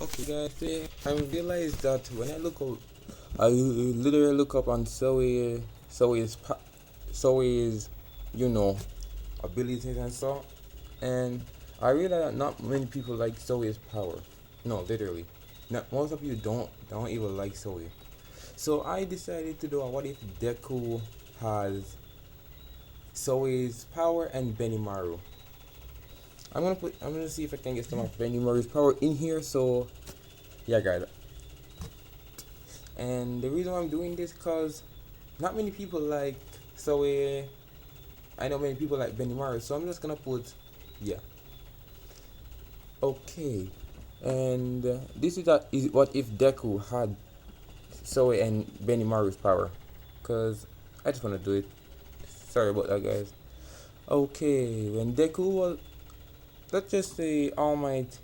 Okay guys, today I realized that when I literally look up on Souei's, you know, abilities and so, and I realized that not many people like Souei's power. No, literally, not most of you don't even like Souei. So I decided to do a what if Deku has Souei's power and Benimaru. I'm gonna see if I can get some of Benimaru's power in here. So yeah, guys. And the reason why I'm doing this cause not many people like Souei. I know many people like Benimaru, so I'm just gonna put yeah. Okay, and this is what if Deku had Souei and Benimaru's power, cause I just wanna do it. Sorry about that, guys. Okay, when Deku was, let's just say All Might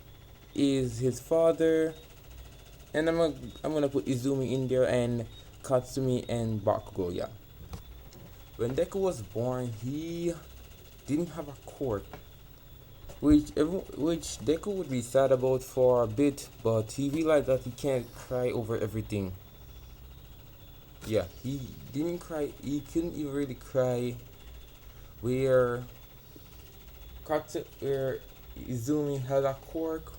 is his father, and I'm gonna put Izumi in there and Katsumi and Bakugo. Yeah. When Deku was born, he didn't have a court, which Deku would be sad about for a bit, but he realized that he can't cry over everything. Yeah, he didn't cry. He couldn't even really cry where where Izumi has a quirk,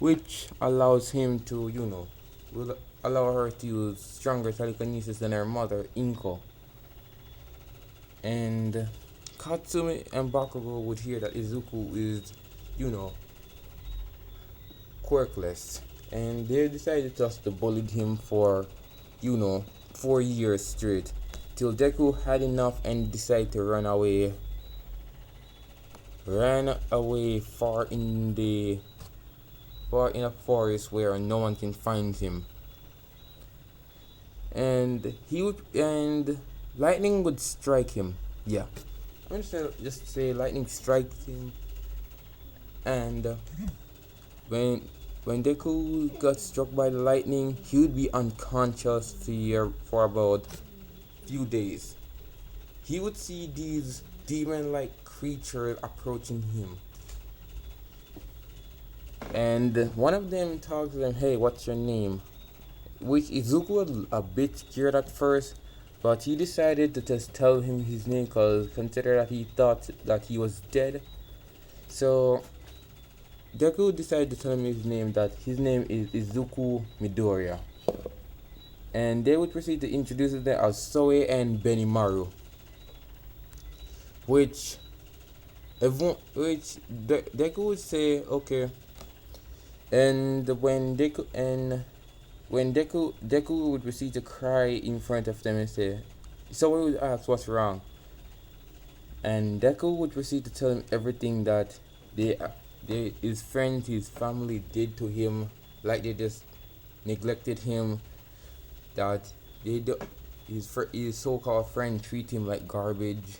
which allows him to, will allow her to use stronger telekinesis than her mother, Inko. And Katsumi and Bakugo would hear that Izuku is, you know, quirkless. And they decided just to bully him for, you know, 4 years straight. Till Deku had enough and decided to run away. Ran away far in a forest where no one can find him. And lightning would strike him. Yeah. I'm gonna just say lightning strikes him, and when when Deku got struck by the lightning, he would be unconscious for about few days. He would see these demon-like creatures approaching him, and one of them talks to him, "Hey, what's your name?" Which Izuku was a bit scared at first, but he decided to just tell him his name because consider that he thought that he was dead. So Deku decided to tell him his name, that his name is Izuku Midoriya. And they would proceed to introduce them as Souei and Benimaru. Which Deku would say, okay. And when Deku would proceed to cry in front of them and say, Souei would ask what's wrong. And Deku would proceed to tell him everything that his friends, his family did to him, like they just neglected him, that his so-called friend treat him like garbage,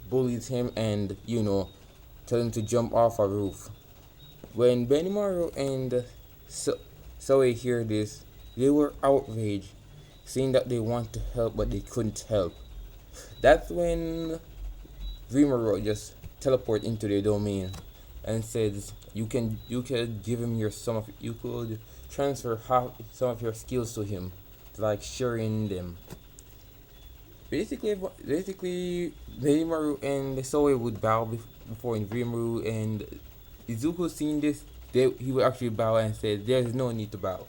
bullies him, and tell him to jump off a roof. When Benimaru and Souei hear this, they were outraged, saying that they want to help but they couldn't help. That's when Rimuru just teleport into their domain and says you could give him you could transfer some of your skills to him, like sharing them. Basically, Benimaru and Souei would bow before Rimuru, and Izuku seeing this, he would actually bow and say, "There's no need to bow."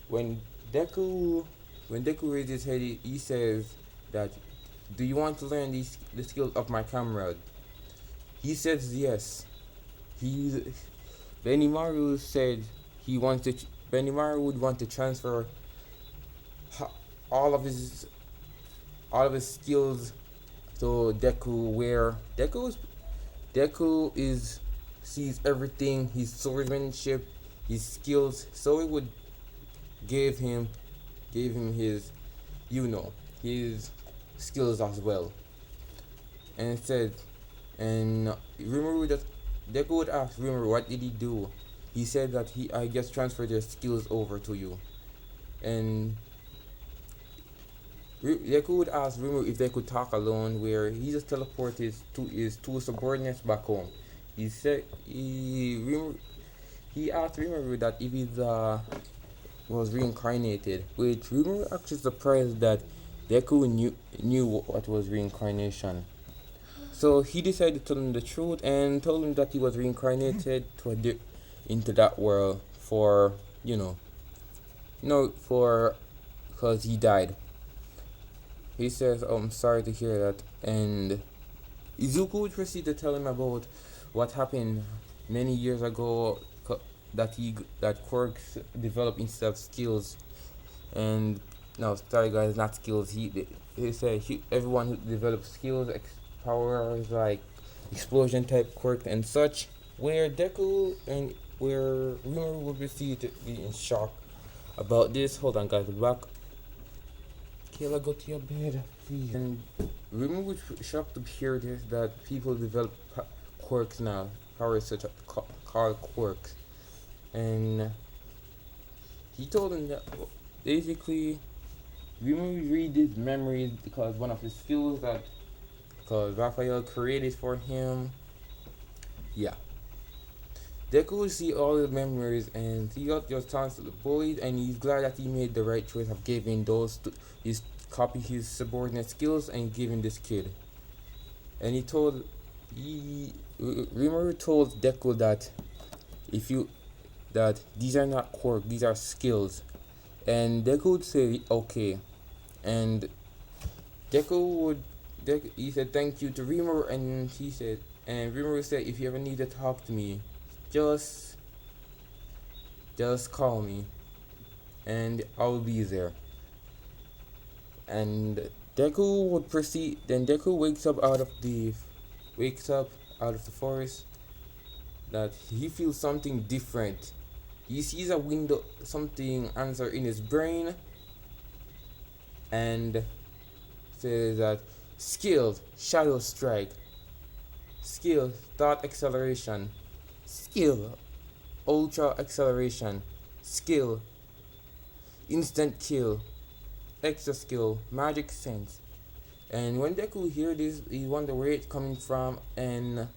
When Deku raises his head, he says that, "Do you want to learn the skills of my comrade?" He says yes. Benimaru said Benimaru would want to transfer all of his skills to Deku, where Deku sees everything, his swordsmanship, his skills, so it would gave him his his skills as well. And it said, and Rimuru just Deku would ask Rimuru what did he do. He said that I just transferred their skills over to you. And Deku would ask Rimuru if they could talk alone, where he just teleported his two subordinates back home. He said he asked Rimuru that if he was reincarnated, which Rimuru actually surprised that Deku knew what was reincarnation. So he decided to tell him the truth and told him that he was reincarnated into that world for for because he died. He says, "Oh, I'm sorry to hear that," and Izuku would proceed to tell him about what happened many years ago, that quirks develop instead of skills. And no, sorry guys, not skills. He said everyone who develops skills, powers like explosion type quirk and such, where Deku and where Rimuru would proceed to be in shock about this. Hold on, guys, we're back. Kayla, go to your bed, please. And Rimuru was shocked to hear this, that people develop quirks now, powers such as called quirks, and he told him that basically Rimuru read his memories because one of his skills that because Raphael created for him. Yeah. Deku will see all the memories and he got just chance to the bullied, and he's glad that he made the right choice of giving those to his subordinate skills and giving this kid. And Rimuru told Deku that that these are not quirks, these are skills. And Deku would say okay. And he said thank you to Rimuru, and Rimuru said, if you ever need to talk to me, just call me and I'll be there. And Deku would proceed. Then Deku wakes up out of the forest, that he feels something different. He sees a window, something answer in his brain, and says that skill, shadow strike, skill, thought acceleration, skill, ultra acceleration, skill, instant kill, extra skill, magic sense. And when Deku hear this, he wonder where it's coming from, and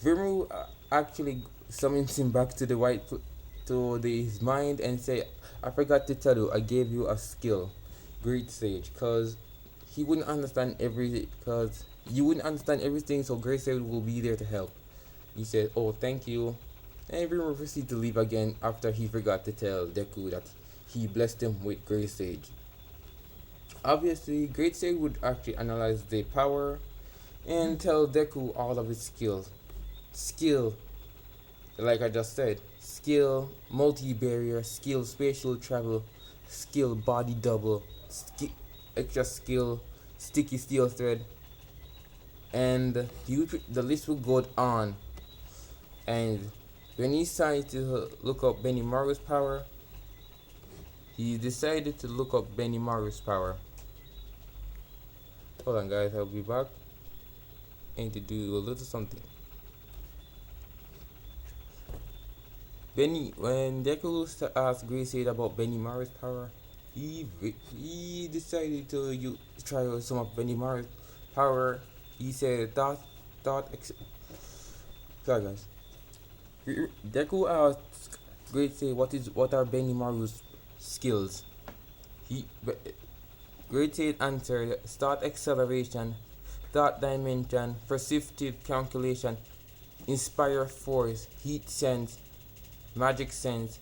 Rimuru actually summons him back to his mind and say, I forgot to tell you, I gave you a skill, Great Sage, because you wouldn't understand everything, so Great Sage will be there to help. He said, oh, thank you. And Rimuru proceeded to leave again after he forgot to tell Deku that he blessed him with Great Sage. Obviously, Great Sage would actually analyze the power and tell Deku all of his skills. Skill, like I just said, skill, multi-barrier, skill, spatial travel, skill, body double, extra skill, sticky steel thread, and the list will go on. And when he decided to look up Benimaru's power, he decided to look up Benimaru's power. Hold on, guys, I'll be back. And to do a little something. When Deku asked Great Sage about Benimaru's power, he decided to try some of Benimaru's power. He said sorry guys. Deku asked Great Sage what are Benimaru's skills. Great Sage answered start acceleration, thought dimension, perceptive calculation, inspire force, heat sense, magic sense,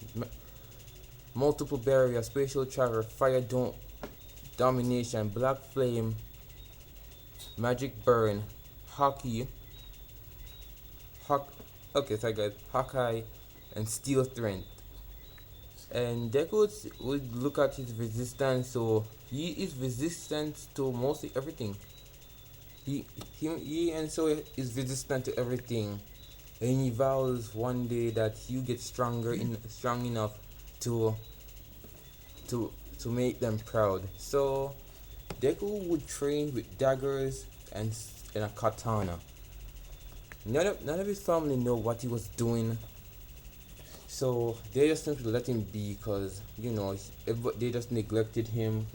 multiple barrier, spatial travel, fire domination, black flame, magic burn, Hawkeye, and steel strength. And Deku would look at his resistance, so he is resistant to mostly everything. He and so is resistant to everything, and he vows one day that he'll get strong enough to make them proud. So Deku would train with daggers and a katana. None of his family know what he was doing, so they just simply let him be, because they just neglected him.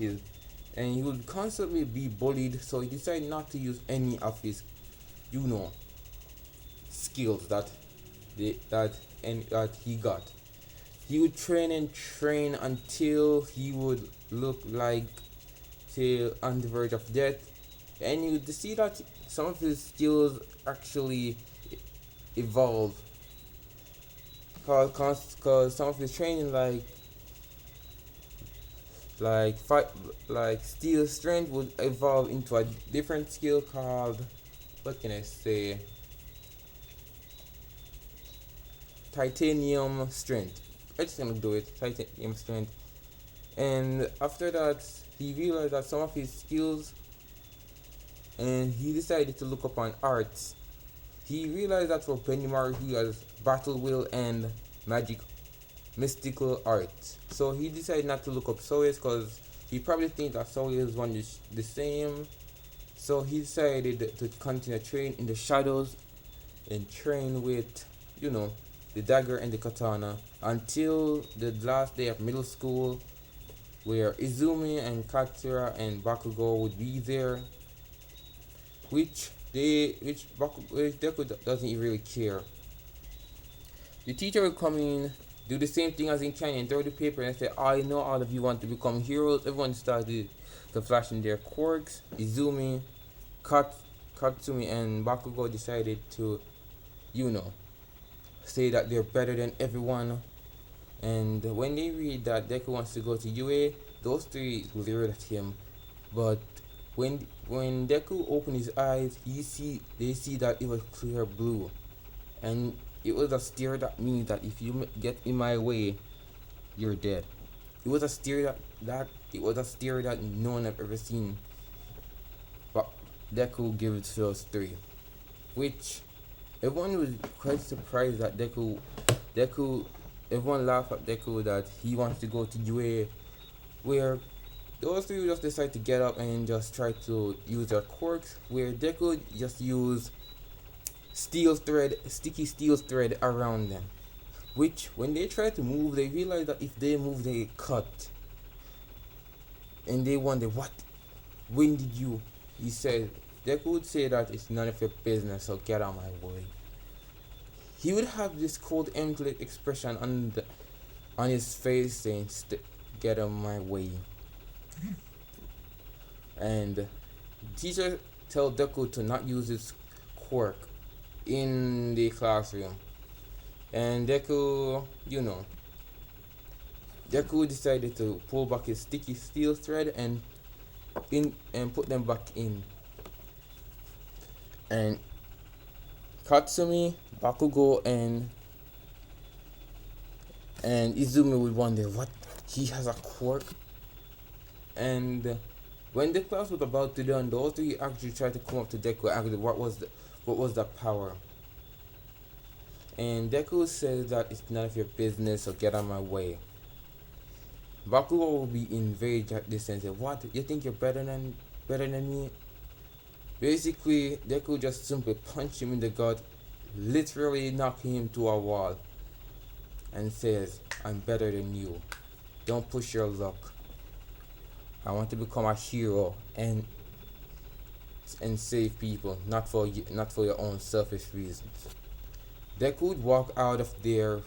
And he would constantly be bullied, so he decided not to use any of his skills that that he got. He would train and train until he would look like till on the verge of death, and you would see that some of his skills actually evolve. Cause some of his training like fight like steel strength would evolve into a different skill called, what can I say, titanium strength. I'm just gonna do it, titanium strength. And after that, he realized that some of his skills, and he decided to look upon arts. He realized that for Benimaru he has battle will and magic mystical art. So he decided not to look up Souei because he probably thinks that Souei is one is the same. So he decided to continue train in the shadows and train with, the dagger and the katana until the last day of middle school, where Izumi and Katsura and Bakugo would be there, which Deku doesn't really care. The teacher would come in, do the same thing as in Canyon, throw the paper and say, I know all of you want to become heroes. Everyone started to flash in their quirks. Izumi, Katsumi, and Bakugo decided to, say that they're better than everyone. And when they read that Deku wants to go to UA, those three leered at him. But when Deku opened his eyes, they see that it was clear blue, and it was a stare that means that if you get in my way, you're dead. It was a stare that no one had ever seen. But Deku gave it to those three, which everyone was quite surprised that Deku. Everyone laughed at Deku that he wants to go to UA, where those three just decide to get up and just try to use their quirks, where Deku just use sticky steel thread around them. Which, when they try to move, they realize that if they move, they cut. And they wonder, what? When did you? He said, Deku would say that it's none of your business, so get out of my way. He would have this cold, empty expression on his face saying, get out of my way. And the teacher tell Deku to not use his quirk in the classroom. And Deku decided to pull back his sticky steel thread and put them back in. And Katsumi, Bakugo, and Izumi would wonder, what? He has a quirk? And when the class was about to done, those three actually tried to come up to Deku and ask what was the power. And Deku says that it's none of your business, so get out of my way. Bakugo will be enraged at this and say, what? You think you're better than me? Basically, Deku just simply punched him in the gut, literally knocking him to a wall, and says, I'm better than you. Don't push your luck. I want to become a hero and save people, not for your own selfish reasons. Deku would walk out of there.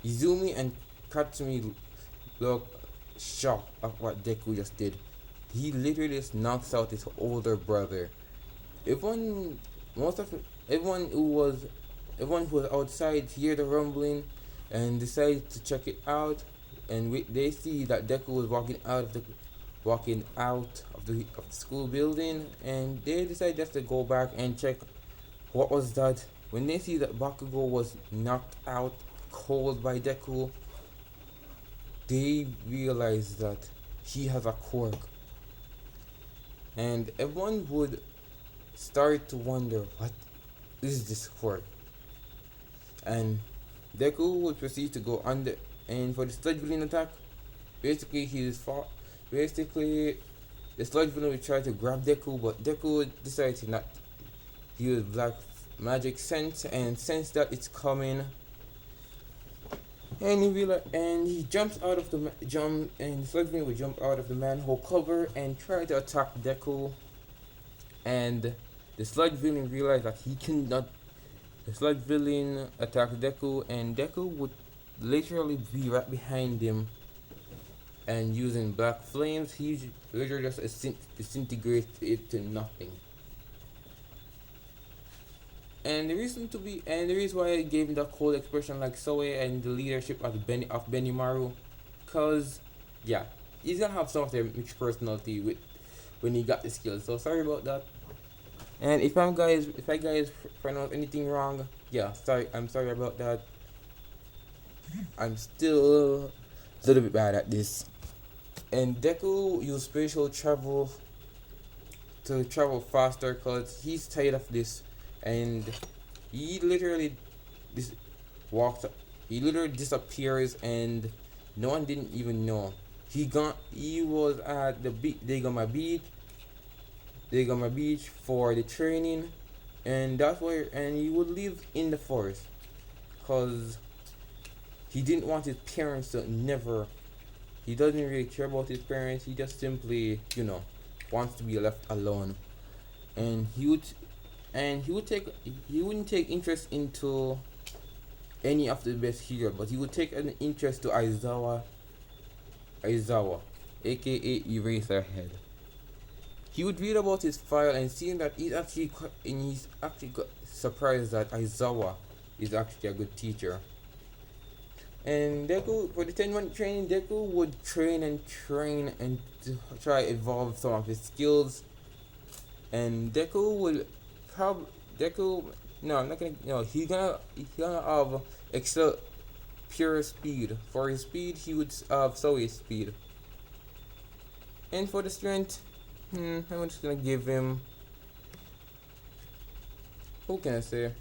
Izumi and Katsumi look shocked at what Deku just did. He literally just knocks out his older brother. Everyone who was outside hear the rumbling and decided to check it out. And they see that Deku was walking out of the school building, and they decide just to go back and check what was that. When they see that Bakugo was knocked out cold by Deku, they realize that he has a quirk, and everyone would start to wonder, what is this quirk? And Deku would proceed to go under. And for the sludge villain attack, basically the sludge villain would try to grab Deku, but Deku decided to not use black magic sense and sense that it's coming. And he jumps out of the and the sludge villain would jump out of the manhole cover and try to attack Deku. And the sludge villain realized that the sludge villain attacked Deku, and Deku would literally be right behind him, and using black flames, he literally just disintegrates it to nothing. And the reason why I gave him that cold expression like Souei and the leadership of Benimaru, cause yeah, he's gonna have some of their mixed personality with when he got the skills. So sorry about that. And if I guys pronounce anything wrong, yeah, sorry. I'm sorry about that. I'm still a little bit bad at this. And Deku used spatial travel to travel faster because he's tired of this, and he literally dis- walks. He literally disappears, and no one didn't even know. He was at the Degama Beach for the training, and that's where. And he would live in the forest, cause he didn't want his parents to never. He doesn't really care about his parents. He just simply, wants to be left alone. And he wouldn't take interest into any of the best heroes, but he would take an interest to Aizawa, aka Eraserhead. He would read about his file and seeing that he's actually surprised that Aizawa is actually a good teacher. And Deku, for the 10-month training, Deku would train and try evolve some of his skills. And Deku will probably no, I'm not gonna no, he's gonna have excel pure speed. For his speed, he would have Souei speed. And for the strength, I'm just gonna give him. Who can I say?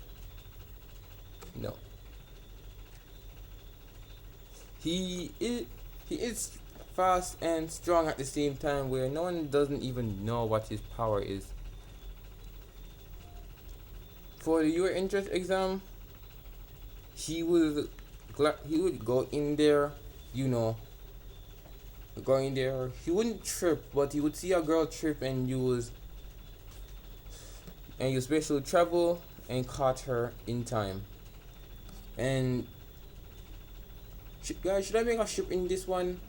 No. He is fast and strong at the same time, where no one doesn't even know what his power is. For the your entrance exam, he would go in there, go in there. He wouldn't trip, but he would see a girl trip and use special travel and caught her in time. And guys, should I make a ship in this one?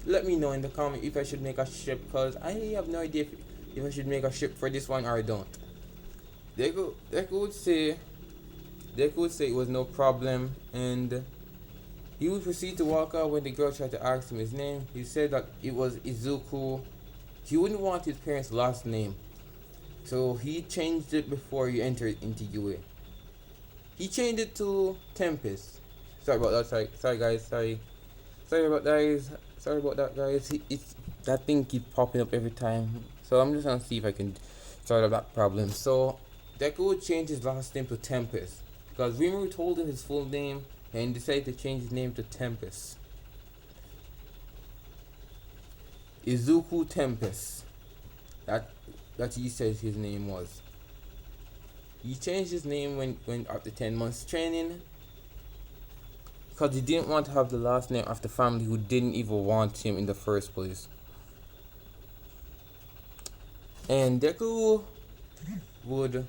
Let me know in the comment if I should make a ship, because I have no idea if I should make a ship for this one or I don't. Deku would say it was no problem, and he would proceed to walk out when the girl tried to ask him his name. He said that it was Izuku. He wouldn't want his parents' last name, so he changed it before he entered into UA. He changed it to Tempest. Sorry about that. Sorry guys. Sorry about that, guys. Sorry about that, guys. It's that thing keeps popping up every time. So I'm just gonna see if I can solve that problem. So Deku would change his last name to Tempest because Rimuru told him his full name and decided to change his name to Tempest. Izuku Tempest. That he said his name was. He changed his name when after 10 months training, because he didn't want to have the last name of the family who didn't even want him in the first place. And Deku would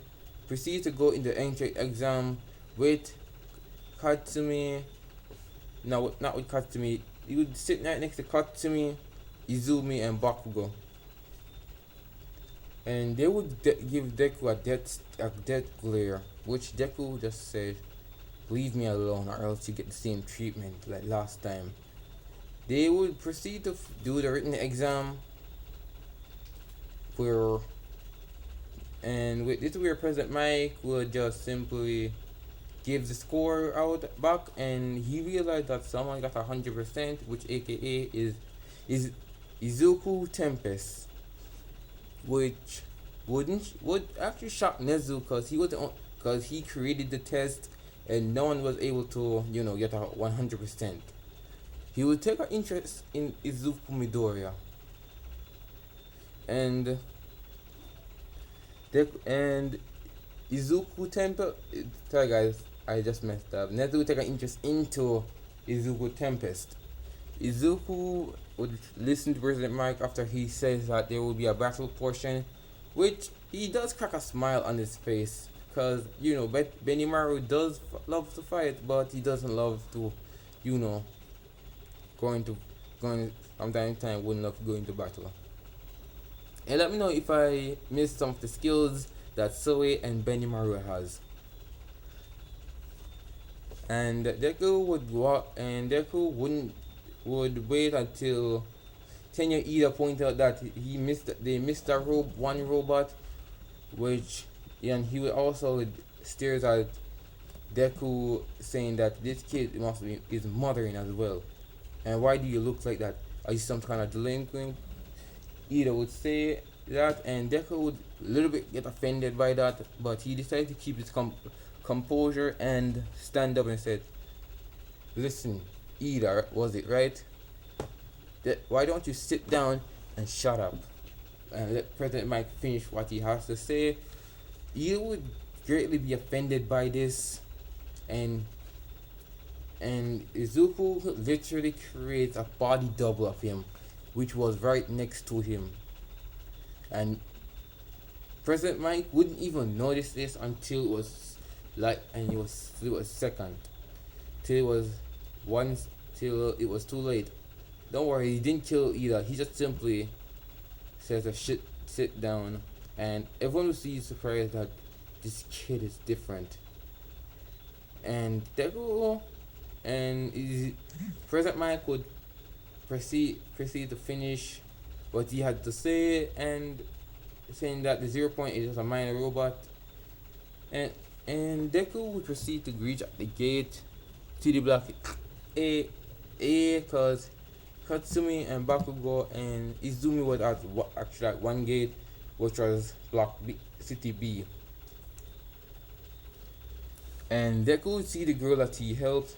proceed to go in the entrance exam with Katsumi. No, not with Katsumi. He would sit right next to Katsumi, Izumi, and Bakugo. And they would give Deku a death glare, which Deku just said, "Leave me alone, or else you get the same treatment like last time." They would proceed to do the written exam, where President Mike would just simply give the score out back, and he realized that someone got 100%, which AKA is Izuku Tempest, which would actually shock Nezu because he created the test and no one was able to get a 100%. He would take an interest in Izuku Midoriya, and Izuku Tempest. Sorry guys, I just messed up. Nezu would take an interest into Izuku Tempest. Izuku would listen to President Mike after he says that there will be a battle portion, which he does crack a smile on his face, because Benimaru does love to fight, but he doesn't love to, you know, going to going from time to time wouldn't love going to battle. And let me know if I missed some of the skills that Souei and Benimaru has. And Deku wouldn't would wait until Tenya Ida pointed out that they missed one robot, which and he would also stares at Deku saying that this kid must be is mothering as well. And why do you look like that? Are you some kind of delinquent? Ida would say that, and Deku would a little bit get offended by that, but he decided to keep his composure and stand up and said, "Listen, Ida, was it right? Why don't you sit down and shut up and let President Mike finish what he has to say?" You would greatly be offended by this, and Izuku literally creates a body double of him, which was right next to him, and President Mike wouldn't even notice this until it was it was second, till it was too late. Don't worry, he didn't kill either. He just simply says a sit down, and everyone will see surprised that this kid is different. And Deku and President Mike would proceed to finish what he had to say, and saying that the 0 point is just a minor robot, and Deku would proceed to reach at the gate to the block because Katsumi and Bakugo and Izumi was actually at one gate, which was block B, city B. And Deku would see the girl that he helped,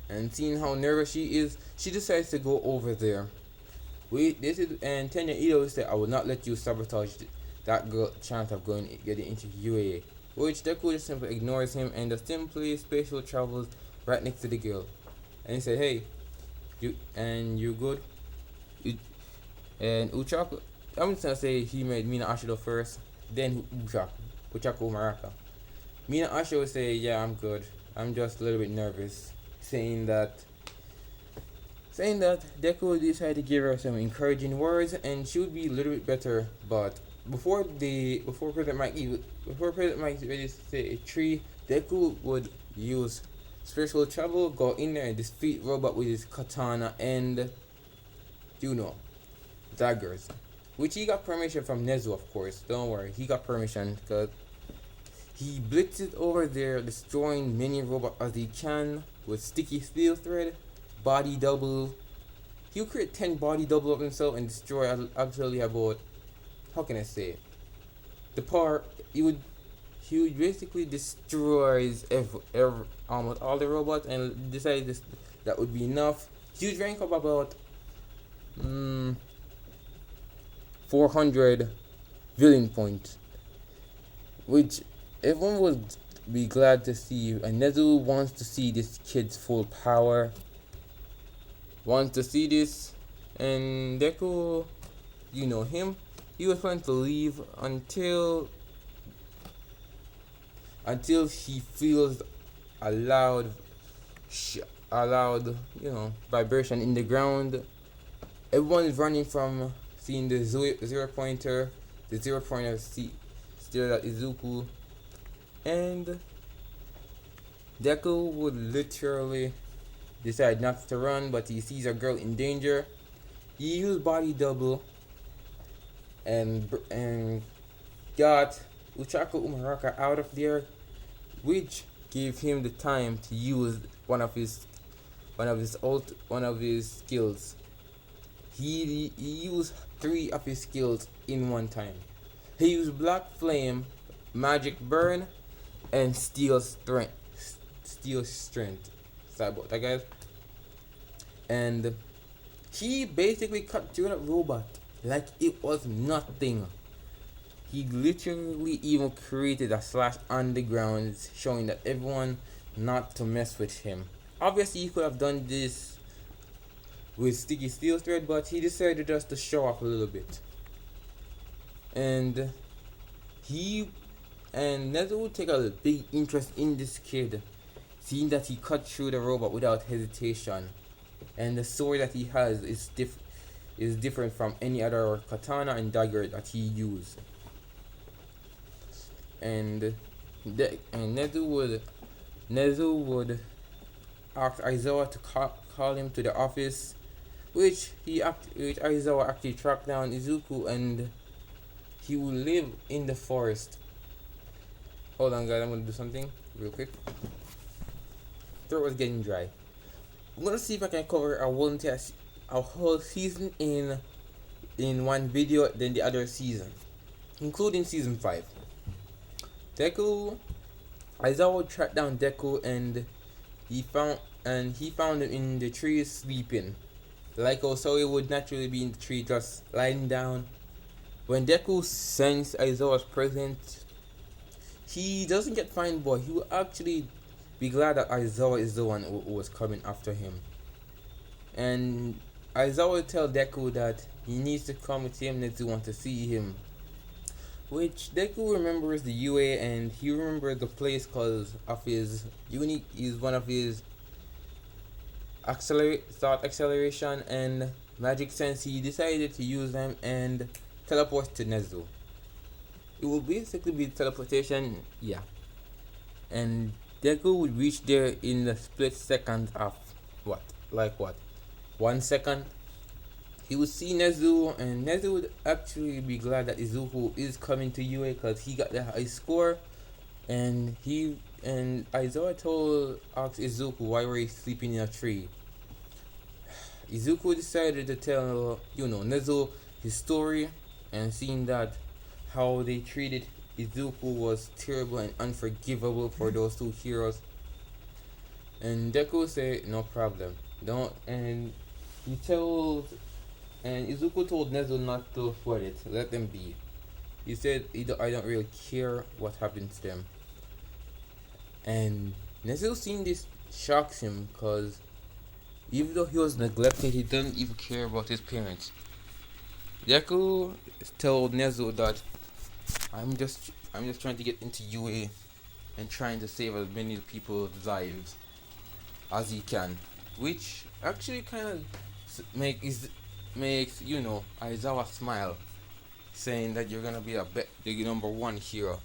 and seeing how nervous she is, she decides to go over there. And Tenya Ito would say, "I will not let you sabotage that girl chance of getting into UAA." Which Deku just simply ignores him and just simply spatial travels right next to the girl. And he said, "Hey, you good?" And Uchaku, I'm just gonna say he made Mina Ashido first, then Uchaku Maraka. Mina Ashido would say, "Yeah, I'm good. I'm just a little bit nervous," saying that Deku decided to give her some encouraging words and she would be a little bit better. But before President Mike is ready to say a tree, Deku would use spiritual travel, go in there and defeat robot with his katana and daggers, which he got permission from Nezu, of course. Don't worry, he got permission because he blitzes over there, destroying many robots as he can with sticky steel thread, body double. He'll create 10 body double of himself and destroy absolutely about, how can I say it? The power, he would basically destroys almost all the robots and decided that would be enough. He would rank up about 400 villain points, which everyone would be glad to see. And Nezu wants to see this kid's full power, wants to see this, and Deku, him, he was planning to leave until he feels a loud vibration in the ground. Everyone is running from seeing the 0 pointer, the 0 pointer still at Izuku, and Deku would literally decide not to run, but he sees a girl in danger. He used body double and got Uchaku Umaraka out of there, which gave him the time to use one of his skills. He used 3 of his skills in one time. He used Black Flame, Magic Burn, and Steel Strength. Sorry about that, guys. And he basically cut through that robot like it was nothing. He literally even created a slash on the ground, showing that everyone not to mess with him. Obviously, he could have done this with sticky steel thread, but he decided just to show off a little bit. And And Nezu would take a big interest in this kid, seeing that he cut through the robot without hesitation, and the sword that he has is different from any other katana and dagger that he used. And and Nezu would ask Aizawa to call him to the office, which Aizawa actually tracked down Izuku, and he will live in the forest. Hold on, guys, I'm gonna do something real quick. Throat was getting dry. I'm gonna see if I can cover a whole season in one video, then the other season, including season 5. Deku, Aizawa tracked down Deku, and he found him in the trees sleeping. Like how Souei would naturally be in the tree just lying down. When Deku sensed Aizawa's presence, he doesn't get fined, but he will actually be glad that Aizawa is the one who was coming after him. And Aizawa will tell Deku that he needs to come with him, Nezu want to see him. Which Deku remembers the UA, and he remembers the place because of his unique, is one of his thought acceleration and magic sense. He decided to use them and teleport to Nezu. It will basically be teleportation, yeah. And Deku would reach there in the split second of what? Like what? 1 second? He would see Nezu, and Nezu would actually be glad that Izuku is coming to UA because he got the high score. And Aizawa asked Izuku why were he sleeping in a tree. Izuku decided to tell Nezu his story, and seeing that how they treated Izuku was terrible and unforgivable for those two heroes. And Deku said no problem. Don't and he tells and Izuku told Nezu not to sweat it, let them be. He said I don't really care what happens to them. And Nezu seeing this shocks him because even though he was neglected, he didn't even care about his parents. Deku told Nezu that I'm just trying to get into UA and trying to save as many people's lives as he can, which actually kind of makes Aizawa smile, saying that you're gonna be the number one hero.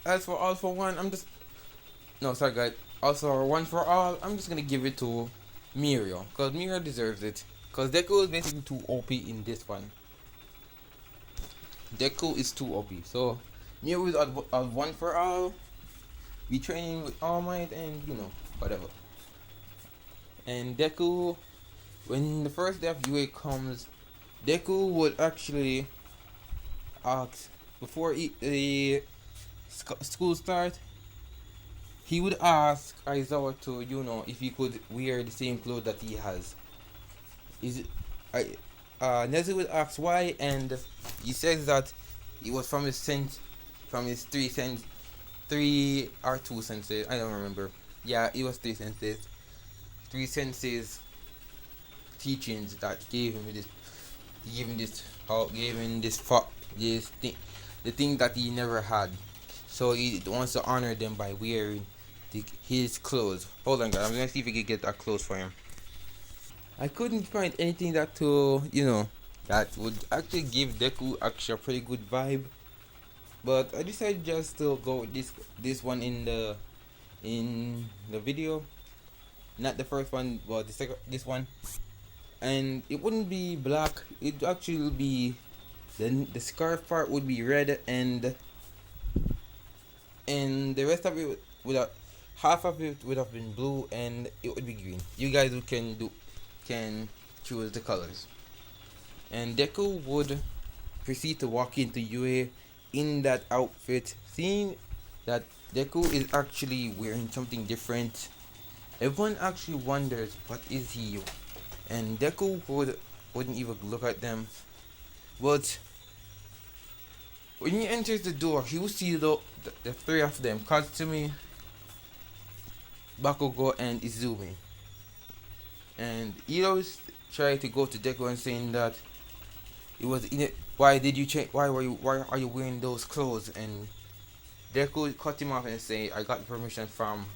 As for all for one, sorry guys. Also, one for all, I'm just gonna give it to Mirio, cause Mirio deserves it. Cause Deku is basically too OP in this one. Deku is too OP, so Mirio is at one for all. We training with All Might and whatever. And Deku, when the first day of UA comes, Deku would actually ask before the school start. He would ask Aizawa to, if he could wear the same clothes that he has. Nezu would ask why, and he says that it was from his three or two senses. I don't remember. Yeah, it was three senses. Three senses teachings that gave him the thing that he never had. So he wants to honor them by wearing his clothes. Hold on, guys. I'm gonna see if we can get that clothes for him. I couldn't find anything that that would actually give Deku actually a pretty good vibe. But I decided just to go with this one in the video, not the first one, but this one. And it wouldn't be black. It actually would be the scarf part would be red, and the rest of it half of it would have been blue, and it would be green. You guys can choose the colors. And Deku would proceed to walk into UA in that outfit, seeing that Deku is actually wearing something different. Everyone actually wonders what is he, and Deku wouldn't even look at them. But when he enters the door, he will see the three of them: Katsumi, Bakugo, and Izumi. And he always try to go to Deku and saying that it was in it. Why did you change? Why are you wearing those clothes? And Deku would cut him off and say, I got permission from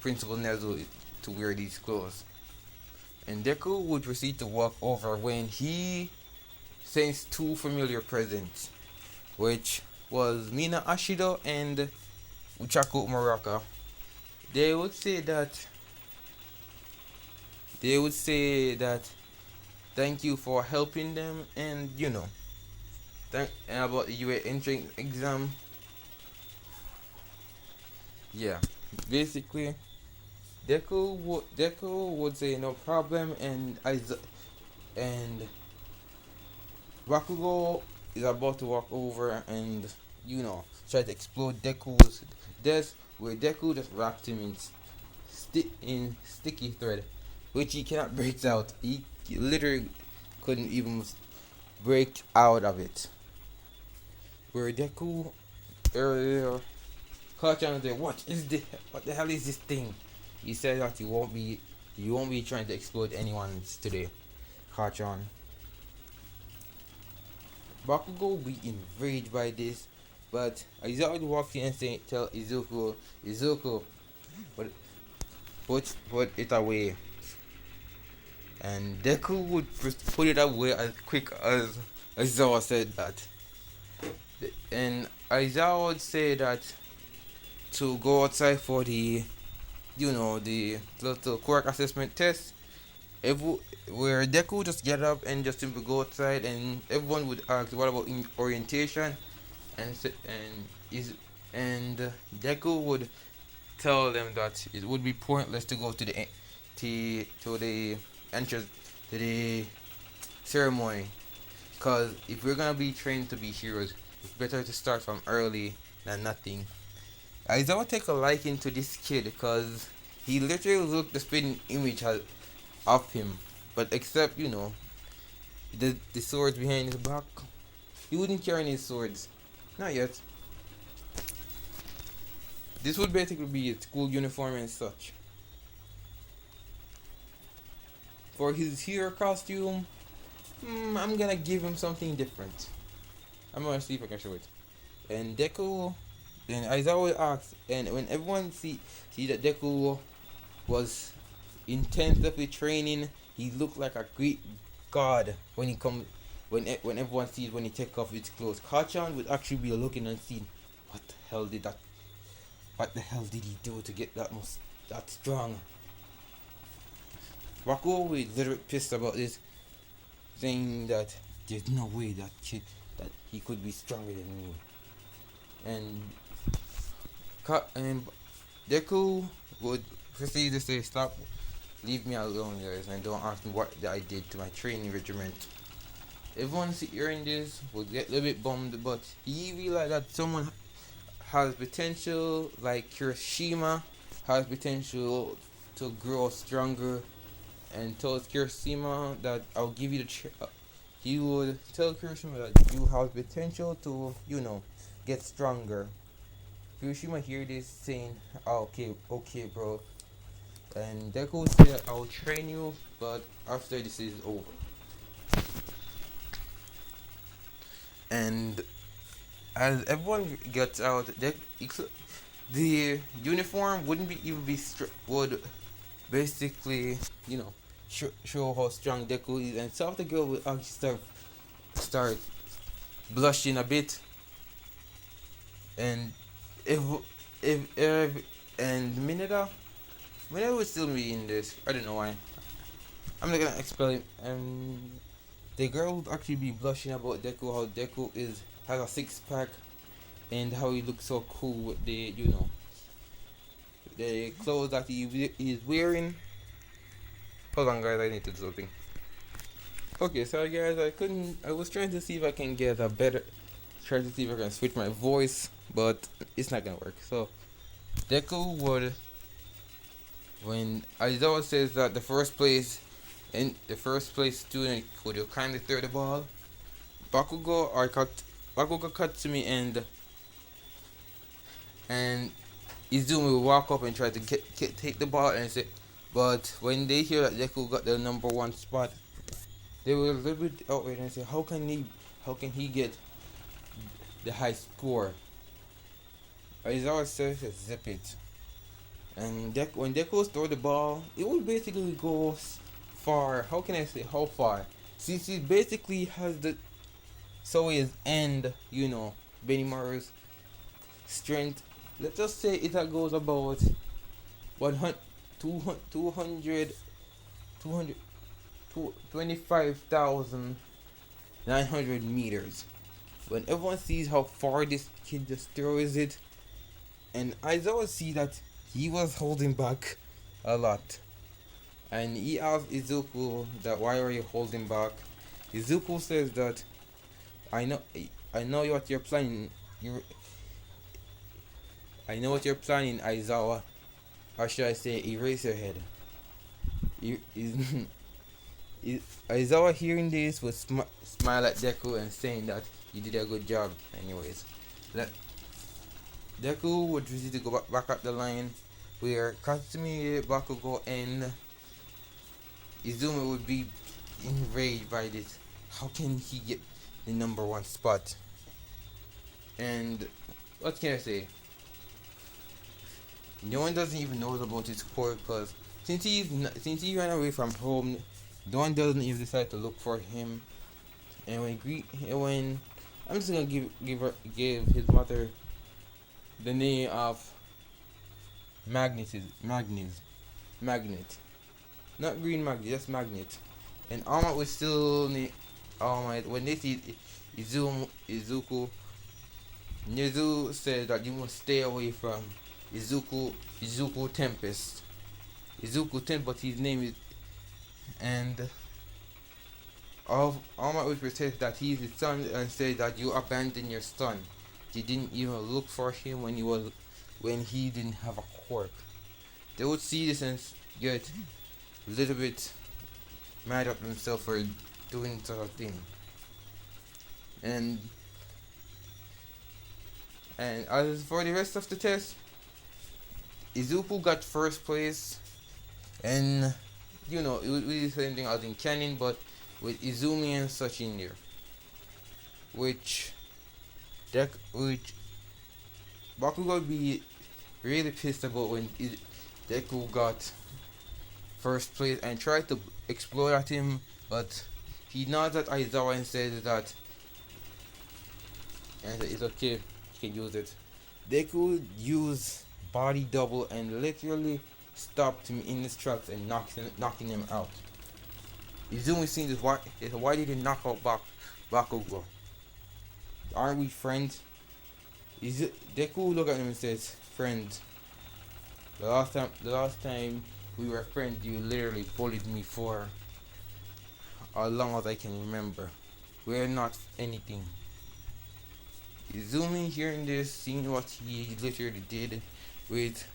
Principal Nezu to wear these clothes. And Deku would proceed to walk over when he sensed two familiar presents, which was Mina Ashido and Uchaku Muraka. They would say that they would say that thank you for helping them, and and about the UA entering exam. Yeah, basically Deku would say no problem, and Bakugo is about to walk over and try to explode Deku's desk, where Deku just wrapped him in sticky thread, which he cannot break out. He literally couldn't even break out of it. Where Deku earlier caught on and said, "What is this? What the hell is this thing?" He said that he won't be trying to explode anyone today. Kachan. Bakugo will be enraged by this, but Aizawa walks in and tell Izuku, but put it away. And Deku would put it away as quick as Aizawa said that. And Aizawa would say that to go outside for the little quirk assessment test. Where Deku just get up and just simply go outside, and everyone would ask, "What about orientation?" And Deku would tell them that it would be pointless to go to the entrance to the ceremony, because if we're gonna be trained to be heroes, it's better to start from early than nothing. I don't take a liking to this kid because he literally looked the spitting image of him, but except the swords behind his back, he wouldn't carry any swords, not yet. This would basically be a school uniform and such. For his hero costume, I'm gonna give him something different. I'm gonna see if I can show it. And Deku, then Aizawa asks, and when everyone see that Deku was intensively training, he looked like a Greek god when he come when everyone sees when he take off his clothes. Kachan would actually be looking and seeing what the hell did he do to get that strong. Bakugo was literally pissed about this, saying that there's no way that he could be stronger than me. And Deku would proceed to say, "Stop, leave me alone, guys, and don't ask me what I did to my training regiment." Everyone hearing this would get a little bit bummed, but he realized that someone has potential, like Kirishima has potential to grow stronger, and told Kirishima that I'll give you he would tell Kirishima that you have potential to, get stronger. Kirishima hear this saying, oh, okay, bro. And Deku said, I'll train you, but after this is over. And as everyone gets out, the uniform wouldn't be even be would basically, show how strong Deku is, and some of the girl would actually start blushing a bit, and if and Mineta would still be in this. I don't know why. I'm not gonna explain. The girl would actually be blushing about Deku, how Deku has a six pack, and how he looks so cool with the clothes that he is wearing. Hold on, guys, I need to do something. Okay, sorry guys, I was trying to see if I can try to see if I can switch my voice, but it's not gonna work. So, Deku would, when Aizawa says that the first place student would kindly throw the ball, Bakugo Katsumi and Izumi will walk up and try to take the ball and say, but when they hear that Deku got the number one spot, they were a little bit outraged and say, how can he get the high score? Aizawa says to zip it. And when Deku throw the ball, it would basically go far. How can I say how far? Since it basically has the Souei's end, Benimaru's strength. Let's just say it goes about 100, 200, 25,900 meters. When everyone sees how far this kid just throws it, and I always see that he was holding back a lot. And he asked Izuku that why are you holding back? Izuku says that I know I know what you're planning. You I know what you're planning, Aizawa. Or should I say Eraserhead? You, Aizawa hearing this would smile at Deku and saying that you did a good job. Anyways, let Deku would proceed to go back up the line where Katsumi, Bakugo, and Izumi would be enraged by this. How can he get the number one spot? And what can I say? No one doesn't even know about his quirk because since he ran away from home, no one doesn't even decide to look for him. And when I'm just gonna give his mother the name of Magnet, not Green Magnet, just Magnet. And Alma was still Alma when they see Izuku. Nezu said that you must stay away from Izuku Tempest. But his name is, and Alma would protest that he is his son and say that you abandoned your son. You didn't even look for him when he didn't have a quirk. They would see this and get a little bit mad at themselves for doing such a thing. And as for the rest of the test, Izuku got first place, and it would be the same thing as in canon, but with Izumi and such in there, which Bakugo would be really pissed about when Deku got first place and tried to explode at him, but he nods at Aizawa and says that it's okay, he can use it. Deku used body double and literally stopped him in his tracks and knocking him out. Izumi seeing this, why did he knock out Bakugo? Aren't we friends? Deku look at him and says, friends. The last time we were friends, you literally bullied me for as long as I can remember. We're not anything. Izumi hearing this, seeing what he literally did with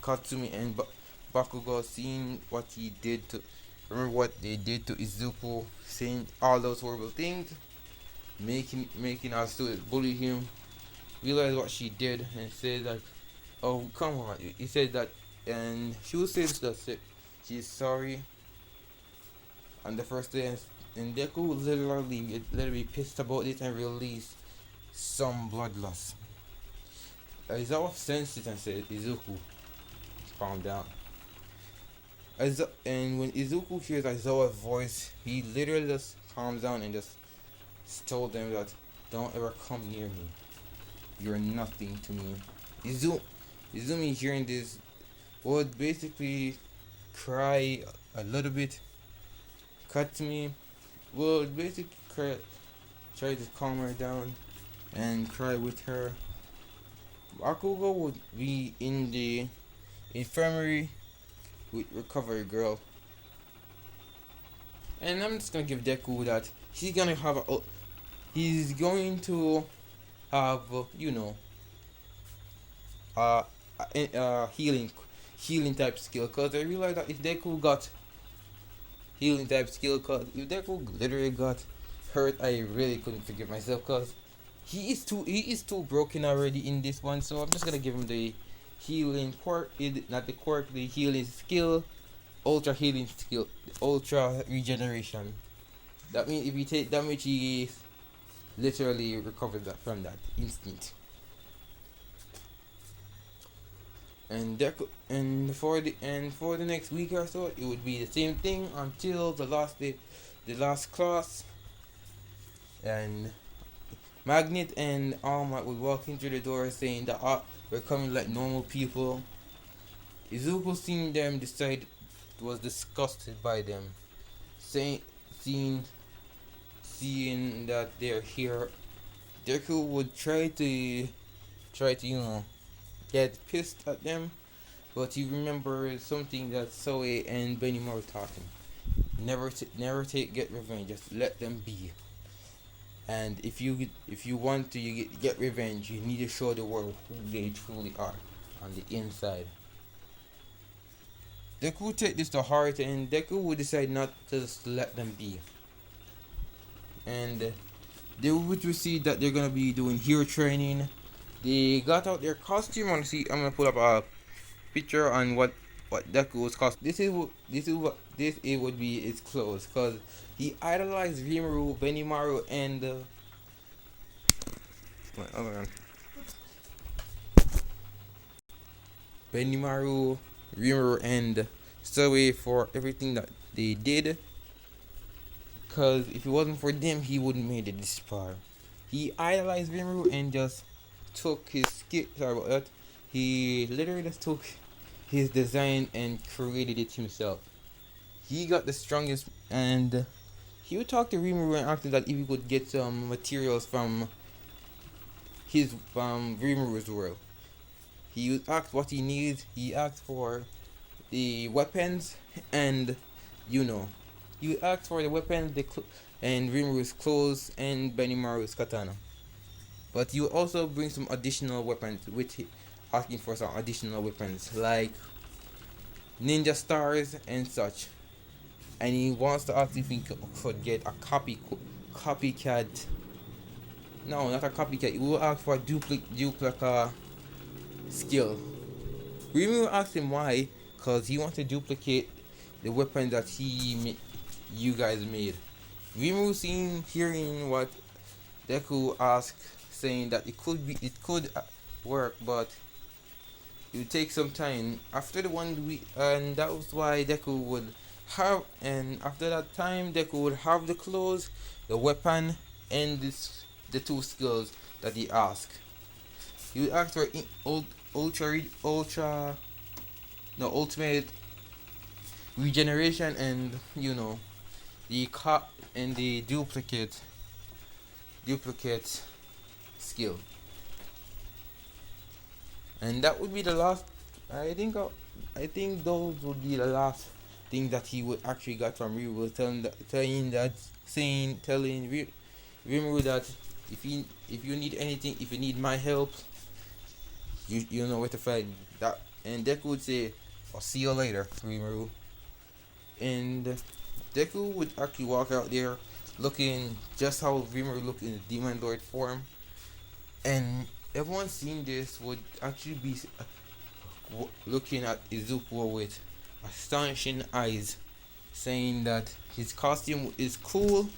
Katsumi and Bakugo, seeing what he did to, remember what they did to Izuku, saying all those horrible things, making our students bully him, realized what she did and said that, oh come on, he said that, and she will say that she's sorry on the first day, and Deku literally pissed about it and released some blood loss. Aizawa sensed it and said, Izuku, calm down. And when Izuku hears Aizawa's voice, he literally just calms down and just told them that don't ever come near me. You're nothing to me. Izumi hearing this would basically cry a little bit. Katsumi would basically try to calm her down and cry with her. Bakugo would be in the infirmary with Recovery Girl. And I'm just gonna give Deku that he's going to have healing type skill, because I realized that if Deku got healing type skill, because if Deku literally got hurt, I really couldn't forgive myself, because he is too broken already in this one. So I'm just gonna give him the healing quirk, not the quirk, the healing skill, ultra healing skill, ultra regeneration. That means if he take damage, he literally recovers from that instant. and for the next week or so, it would be the same thing until the last class, and Magnet and All Might would walk into the door saying that we're coming like normal people. Izuku seeing them decide was disgusted by them, saying seeing seeing that they're here. Deku would try to get pissed at them, but he remembered something that Souei and Benimaru taught him. Never get revenge. Just let them be. And if you want to get revenge, you need to show the world who they truly are on the inside. Deku would take this to heart, and Deku would decide not to just let them be. And they would receive that they're gonna be doing hero training. They got out their costume. I'm gonna pull up a picture on what Deku's costume. This it would be his clothes, cause he idolized Rimuru, Benimaru, and wait, hold on. Benimaru, Rimuru, and Souei for everything that they did. Cause if it wasn't for them, he wouldn't made it this far. He idolized Rimuru and just took his skill. Sorry about that. He literally just took his design and created it himself. He got the strongest, and he would talk to Rimuru and ask him that if he could get some materials from his Rimuru's world. He would ask what he needs. He asked for the weapons, and you know, he would ask for the weapons, and Rimuru's clothes, and Benimaru's katana. But you also bring some additional weapons, asking for some additional weapons like ninja stars and such. And he wants to ask if he could get a copycat. No, not a copycat. He will ask for a duplica skill. Rimuru asked him why, cause he wants to duplicate the weapon that you guys made. Rimuru hearing what Deku asked, saying that it could work, but it would take some time. After the 1 week, and that was why Deku would have, and after that time, Deku would have the clothes, the weapon, and the two skills that he asked. He would ask for ultimate regeneration, and the duplicate skill. And that would be the last. I think those would be the last thing that he would actually got from Rimuru, telling Rimuru that if you need anything, if you need my help, you know where to find me. That, and Deku would say, "I'll see you later, Rimuru." And Deku would actually walk out there looking just how Rimuru looked in the Demon Lord form, and everyone seeing this would actually be looking at Izuku with astonishing eyes, saying that his costume is cool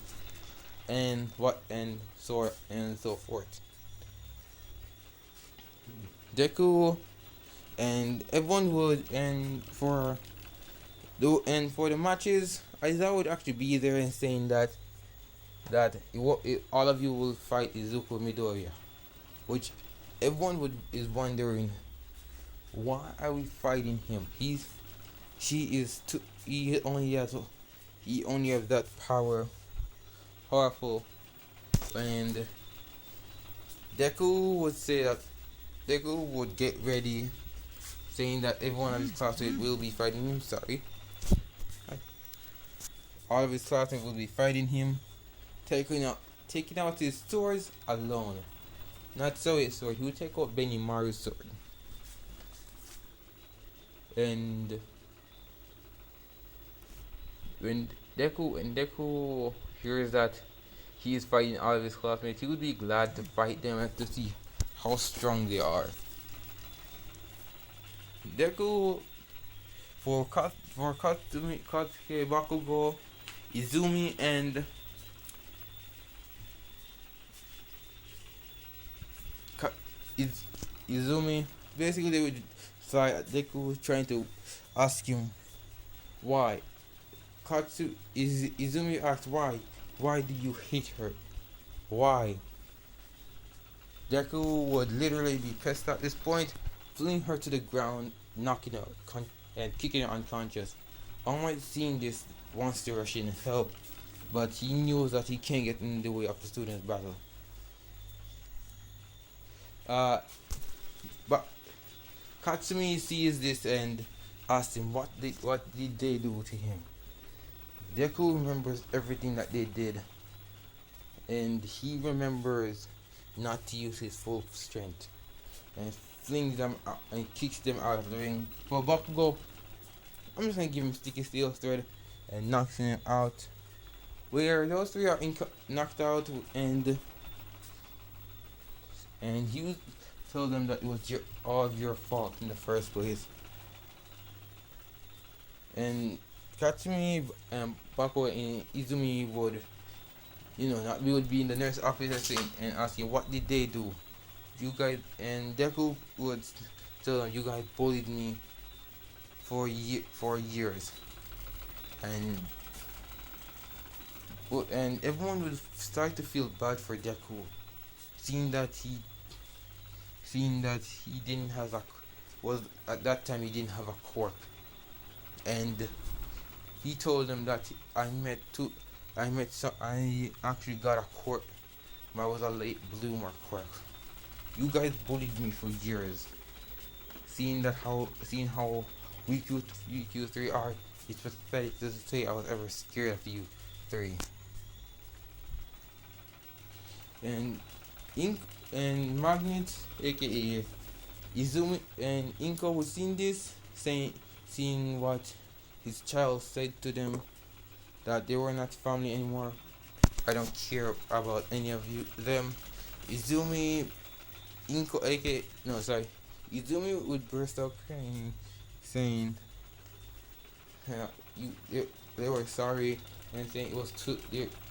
and so forth. Deku and everyone would for the matches, Aizawa would actually be there and saying that all of you will fight Izuku Midoriya, which everyone is wondering, why are we fighting him? He only has that powerful, and Deku would get ready, saying that everyone of his classmates will be fighting him. Sorry, all of his classmates will be fighting him, taking out his swords alone. Not Souei's sword. He would take out Benimaru's sword. And when Deku hears that he is fighting all of his classmates, he would be glad to fight them and to see how strong they are. Deku for Katsuki Bakugo, Izumi, and Izumi. Basically, So Deku was trying to ask him why. Izumi asked why. Why do you hate her? Why? Deku would literally be pissed at this point, flinging her to the ground, knocking her and kicking her unconscious. All Might seeing this wants to rush in and help, but he knows that he can't get in the way of the students' battle. Uh, but Katsumi sees this and asks him what did they do to him. Deku remembers everything that they did, and he remembers not to use his full strength, and flings them out and kicks them out of the ring. For Bakugo, I'm just gonna give him Sticky Steel Thread and knocks him out. Where those three are knocked out, and you tell them that it was all your fault in the first place. And Katsumi and Bako and Izumi would, not we would be in the nurse office and asking what did they do. You guys, and Deku would tell them, you guys bullied me for years, and everyone would start to feel bad for Deku, seeing that he didn't have was at that time he didn't have a quirk, and he told them that I actually got a quirk, but I was a late bloomer quirk. You guys bullied me for years. Seeing how weak you three are, it's pathetic to say I was ever scared of you three. And Magnet, aka Izumi and Inko, was seeing what his child said to them, that they were not family anymore. I don't care about any of them. Izumi, Inko, aka no, sorry. Izumi would burst out crying, saying, they were sorry, and saying it was too.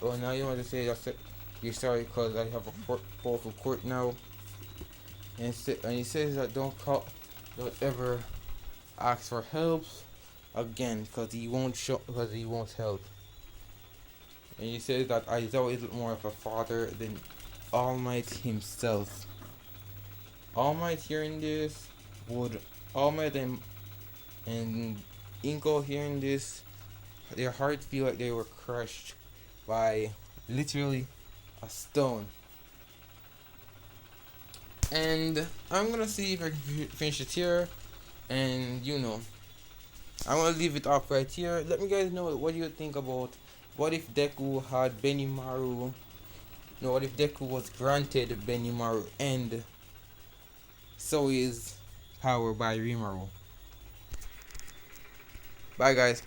Now you want to say that you're sorry because I have a powerful court now, and he says that don't ever ask for help again because he won't help. And he says that he's always more of a father than All Might himself. All Might hearing this All Might and Inko hearing this, their hearts feel like they were crushed by literally a stone. And I'm gonna see if I can finish it here, and I'm gonna leave it off right here. Let me guys know what you think about what if Deku had Benimaru. No, what if Deku was granted Benimaru and Souei's power by Rimuru. Bye guys.